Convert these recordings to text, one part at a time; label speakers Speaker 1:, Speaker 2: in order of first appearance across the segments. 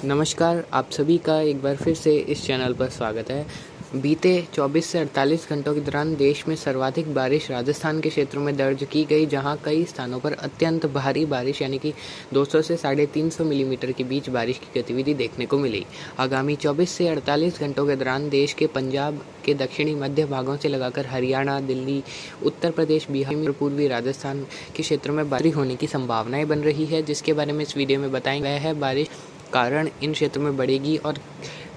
Speaker 1: नमस्कार, आप सभी का एक बार फिर से इस चैनल पर स्वागत है। बीते 24 से 48 घंटों के दौरान देश में सर्वाधिक बारिश राजस्थान के क्षेत्रों में दर्ज की गई, जहां कई स्थानों पर अत्यंत भारी बारिश यानी कि 200 से 350 मिलीमीटर के बीच बारिश की गतिविधि देखने को मिली। आगामी 24 से 48 घंटों के दौरान देश के पंजाब के दक्षिणी मध्य भागों से लगाकर हरियाणा, दिल्ली, उत्तर प्रदेश, बिहार और पूर्वी राजस्थान के क्षेत्रों में बारिश होने की संभावनाएं बन रही है, जिसके बारे में इस वीडियो में बताएंगे। वह है बारिश कारण इन क्षेत्रों में बढ़ेगी और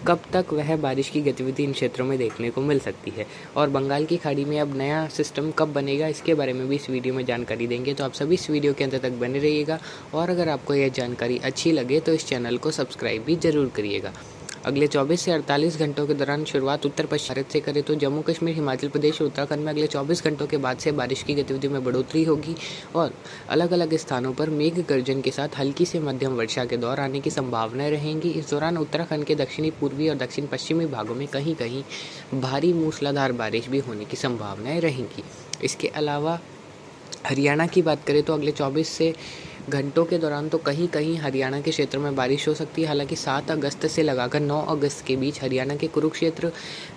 Speaker 1: कब तक वह बारिश की गतिविधि इन क्षेत्रों में देखने को मिल सकती है, और बंगाल की खाड़ी में अब नया सिस्टम कब बनेगा, इसके बारे में भी इस वीडियो में जानकारी देंगे। तो आप सभी इस वीडियो के अंत तक बने रहिएगा, और अगर आपको यह जानकारी अच्छी लगे तो इस चैनल को सब्सक्राइब भी जरूर करिएगा। अगले 24 से 48 घंटों के दौरान शुरुआत उत्तर पश्चिम भारत से करें तो जम्मू कश्मीर, हिमाचल प्रदेश और उत्तराखंड में अगले 24 घंटों के बाद से बारिश की गतिविधि में बढ़ोतरी होगी और अलग अलग स्थानों पर मेघ गर्जन के साथ हल्की से मध्यम वर्षा के दौर आने की संभावनाएं रहेंगी। इस दौरान उत्तराखंड के दक्षिणी पूर्वी और दक्षिण पश्चिमी भागों में कहीं कहीं भारी मूसलाधार बारिश भी होने की संभावनाएं रहेंगी। इसके अलावा हरियाणा की बात करें तो अगले 24 से घंटों के दौरान तो कहीं कहीं हरियाणा के क्षेत्र में बारिश हो सकती है। हालांकि 7 अगस्त से लगाकर 9 अगस्त के बीच हरियाणा के कुरुक्षेत्र,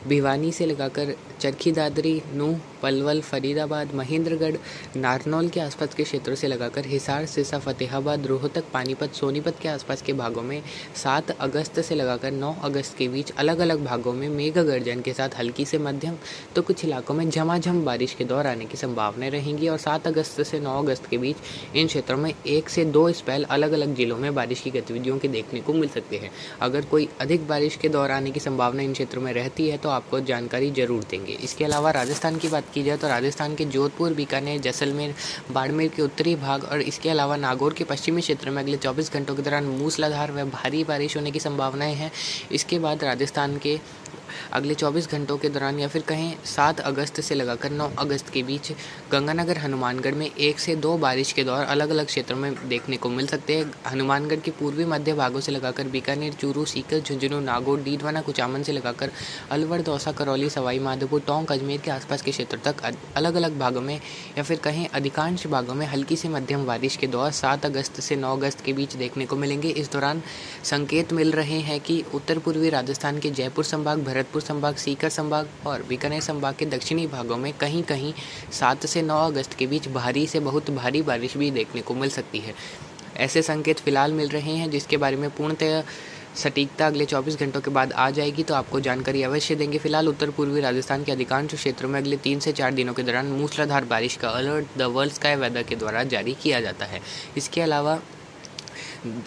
Speaker 1: भिवानी से लगाकर चरखी दादरी, नूंह, पलवल, फरीदाबाद, महेंद्रगढ़, नारनौल के आसपास के क्षेत्रों से लगाकर हिसार, सिरसा, फतेहाबाद, रोहतक, पानीपत, सोनीपत के आसपास के भागों में 7 अगस्त से लगाकर 9 अगस्त के बीच अलग अलग भागों में मेघ गर्जन के साथ हल्की से मध्यम तो कुछ इलाकों में झमाझम बारिश के दौर आने की संभावनाएं रहेंगी। और 7 अगस्त से 9 अगस्त के बीच इन क्षेत्रों में 1 से 2 स्पेल अलग अलग जिलों में बारिश की गतिविधियों के देखने को मिल सकते हैं। अगर कोई अधिक बारिश के दौर आने की संभावना इन क्षेत्रों में रहती है तो आपको जानकारी जरूर देंगे। इसके अलावा राजस्थान की बात की जाए तो राजस्थान के जोधपुर, बीकानेर, जैसलमेर, बाड़मेर के उत्तरी भाग और इसके अलावा नागौर के पश्चिमी क्षेत्र में अगले 24 घंटों के दौरान मूसलाधार व भारी बारिश होने की संभावनाएं हैं। इसके बाद राजस्थान के अगले 24 घंटों के दौरान या फिर कहें 7 अगस्त से लगाकर 9 अगस्त के बीच गंगानगर, हनुमानगढ़ में 1 से 2 बारिश के दौर अलग अलग क्षेत्रों में देखने को मिल सकते हैं। हनुमानगढ़ के पूर्वी मध्य भागों से लगाकर बीकानेर, चूरू, सीकर, झुंझुनू, नागौर, डीडवाना, कुचामन से लगाकर अलवर, दौसा, करौली, सवाई माधोपुर, टोंक, अजमेर के आसपास के क्षेत्रों तक अलग अलग भागों में या फिर कहें अधिकांश भागों में हल्की से मध्यम बारिश के दौर 7 अगस्त से 9 अगस्त के बीच देखने को मिलेंगे। इस दौरान संकेत मिल रहे हैं कि उत्तर पूर्वी राजस्थान के जयपुर संभाग, भरतपुर संभाग, सीकर संभाग और बीकानेर संभाग के दक्षिणी भागों में कहीं कहीं 7 से 9 अगस्त के बीच भारी से बहुत भारी बारिश भी देखने को मिल सकती है। ऐसे संकेत फिलहाल मिल रहे हैं, जिसके बारे में पूर्णतः सटीकता अगले 24 घंटों के बाद आ जाएगी तो आपको जानकारी अवश्य देंगे। फिलहाल उत्तर पूर्वी राजस्थान के अधिकांश क्षेत्रों में अगले 3 से 4 दिनों के दौरान मूसलाधार बारिश का alert the world sky weather के द्वारा जारी किया जाता है। इसके अलावा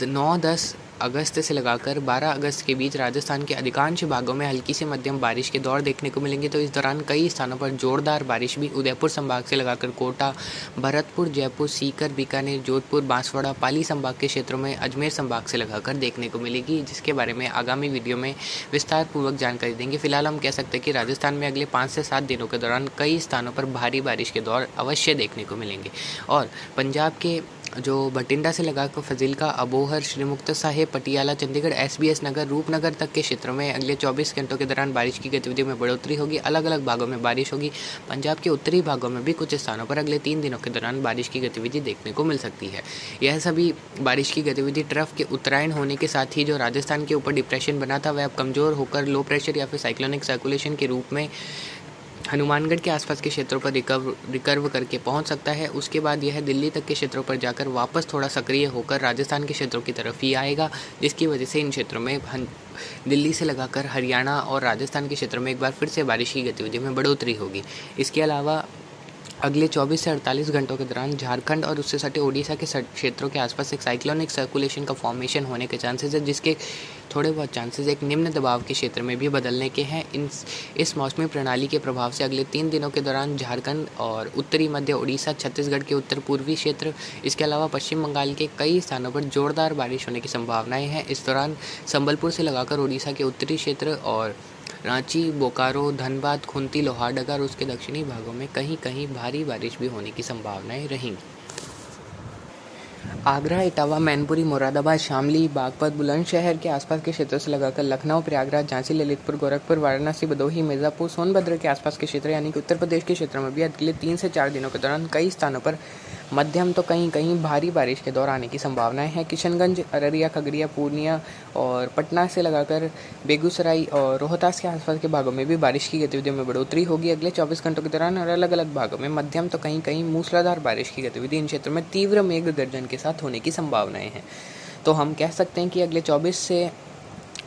Speaker 1: 9-10 अगस्त से लगाकर 12 अगस्त के बीच राजस्थान के अधिकांश भागों में हल्की से मध्यम बारिश के दौर देखने को मिलेंगे। तो इस दौरान कई स्थानों पर जोरदार बारिश भी उदयपुर संभाग से लगाकर कोटा, भरतपुर, जयपुर, सीकर, बीकानेर, जोधपुर, बांसवाड़ा, पाली संभाग के क्षेत्रों में अजमेर संभाग से लगाकर देखने को मिलेगी, जिसके बारे में आगामी वीडियो में विस्तार पूर्वक जानकारी देंगे। फिलहाल हम कह सकते हैं कि राजस्थान में अगले 5 से 7 दिनों के दौरान कई स्थानों पर भारी बारिश के दौर अवश्य देखने को मिलेंगे। और पंजाब के जो बठिंडा से लगाकर फजीलका, अबोहर, श्री मुक्तसर साहिब, पटियाला, चंडीगढ़, SBS नगर, रूपनगर तक के क्षेत्रों में अगले 24 घंटों के दौरान बारिश की गतिविधि में बढ़ोतरी होगी। अलग अलग भागों में बारिश होगी। पंजाब के उत्तरी भागों में भी कुछ स्थानों पर अगले 3 दिनों के दौरान बारिश की गतिविधि देखने को मिल सकती है। यह सभी बारिश की गतिविधि ट्रफ के उत्तरायण होने के साथ ही जो राजस्थान के ऊपर डिप्रेशन बना था वह अब कमज़ोर होकर लो प्रेशर या फिर साइक्लोनिक सर्कुलेशन के रूप में हनुमानगढ़ के आसपास के क्षेत्रों पर रिकर्व करके पहुंच सकता है। उसके बाद यह दिल्ली तक के क्षेत्रों पर जाकर वापस थोड़ा सक्रिय होकर राजस्थान के क्षेत्रों की तरफ ही आएगा, जिसकी वजह से इन क्षेत्रों में दिल्ली से लगाकर हरियाणा और राजस्थान के क्षेत्रों में एक बार फिर से बारिश की गतिविधि में बढ़ोतरी होगी। इसके अलावा अगले 24 से 48 घंटों के दौरान झारखंड और उससे सटे ओडिशा के क्षेत्रों के आसपास एक साइक्लोनिक सर्कुलेशन का फॉर्मेशन होने के चांसेस है, जिसके थोड़े बहुत चांसेस एक निम्न दबाव के क्षेत्र में भी बदलने के हैं। इस मौसमी प्रणाली के प्रभाव से अगले 3 दिनों के दौरान झारखंड और उत्तरी मध्य ओडिशा, छत्तीसगढ़ के उत्तर पूर्वी क्षेत्र, इसके अलावा पश्चिम बंगाल के कई स्थानों पर जोरदार बारिश होने की संभावनाएं हैं। इस दौरान संबलपुर से लगाकर ओडिशा के उत्तरी क्षेत्र और रांची, बोकारो, धनबाद, खुंती, लोहारदगा और उसके दक्षिणी भागों में कहीं कहीं भारी बारिश भी होने की संभावनाएं रहेंगी। आगरा, इटावा, मैनपुरी, मुरादाबाद, शामली, बागपत, बुलंदशहर के आसपास के क्षेत्रों से लगाकर लखनऊ, प्रयागराज, झांसी, ललितपुर, गोरखपुर, वाराणसी, भदोही, मिर्ज़ापुर, सोनभद्र के आसपास के क्षेत्र यानी कि उत्तर प्रदेश के क्षेत्रों में भी अगले 3 से 4 दिनों के दौरान कई स्थानों पर मध्यम तो कहीं कहीं भारी बारिश के दौर आने की संभावनाएं हैं। किशनगंज, अररिया, खगड़िया, पूर्णिया और पटना से लगाकर बेगूसराय और रोहतास के आसपास के भागों में भी बारिश की गतिविधियों में बढ़ोतरी होगी अगले 24 घंटों के दौरान। और अलग अलग भागों में मध्यम तो कहीं कहीं मूसलाधार बारिश की गतिविधि इन क्षेत्रों में तीव्र मेघ गर्जन के साथ होने की संभावनाएं हैं। तो हम कह सकते हैं कि अगले 24 से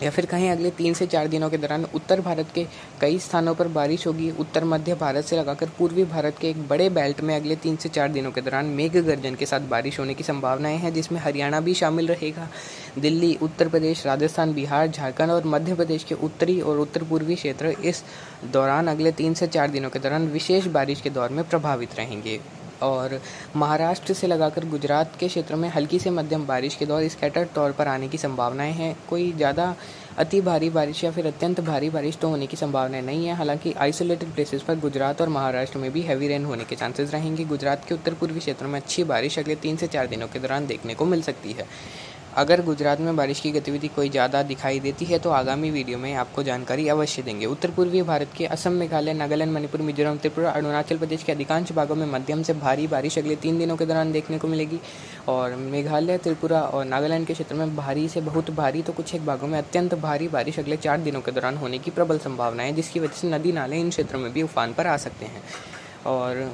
Speaker 1: या फिर कहीं अगले 3 से 4 दिनों के दौरान उत्तर भारत के कई स्थानों पर बारिश होगी। उत्तर मध्य भारत से लगाकर पूर्वी भारत के एक बड़े बेल्ट में अगले 3 से 4 दिनों के दौरान मेघ गर्जन के साथ बारिश होने की संभावनाएं हैं, जिसमें हरियाणा भी शामिल रहेगा। दिल्ली, उत्तर प्रदेश, राजस्थान, बिहार, झारखंड और मध्य प्रदेश के उत्तरी और उत्तर पूर्वी क्षेत्र इस दौरान अगले 3 से 4 दिनों के दौरान विशेष बारिश के दौर में प्रभावित रहेंगे। और महाराष्ट्र से लगाकर गुजरात के क्षेत्र में हल्की से मध्यम बारिश के दौर स्कैटर्ड तौर पर आने की संभावनाएं हैं। कोई ज़्यादा अति भारी बारिश या फिर अत्यंत भारी बारिश तो होने की संभावनाएं नहीं है। हालांकि आइसोलेटेड प्लेसेस पर गुजरात और महाराष्ट्र में भी हैवी रेन होने के चांसेस रहेंगे। गुजरात के उत्तर पूर्वी क्षेत्रों में अच्छी बारिश अगले 3 से 4 दिनों के दौरान देखने को मिल सकती है। अगर गुजरात में बारिश की गतिविधि कोई ज़्यादा दिखाई देती है तो आगामी वीडियो में आपको जानकारी अवश्य देंगे। उत्तर पूर्वी भारत के असम, मेघालय, नागालैंड, मणिपुर, मिजोरम, त्रिपुरा, अरुणाचल प्रदेश के अधिकांश भागों में मध्यम से भारी बारिश अगले 3 दिनों के दौरान देखने को मिलेगी। और मेघालय, त्रिपुरा और नागालैंड के क्षेत्र में भारी से बहुत भारी तो कुछ एक भागों में अत्यंत भारी बारिश अगले 4 दिनों के दौरान होने की प्रबल संभावना है, जिसकी वजह से नदी नाले इन क्षेत्रों में भी उफान पर आ सकते हैं। और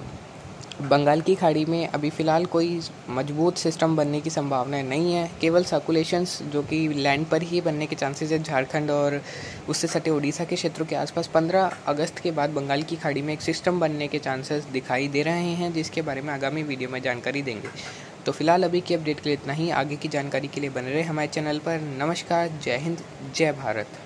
Speaker 1: बंगाल की खाड़ी में अभी फ़िलहाल कोई मजबूत सिस्टम बनने की संभावनाएं नहीं है। केवल सर्कुलेशंस जो कि लैंड पर ही बनने के चांसेस है झारखंड और उससे सटे उड़ीसा के क्षेत्रों के आसपास। 15 अगस्त के बाद बंगाल की खाड़ी में एक सिस्टम बनने के चांसेस दिखाई दे रहे हैं, जिसके बारे में आगामी वीडियो में जानकारी देंगे। तो फिलहाल अभी की अपडेट के लिए इतना ही। आगे की जानकारी के लिए बने रहे हमारे चैनल पर। नमस्कार, जय हिंद, जय भारत।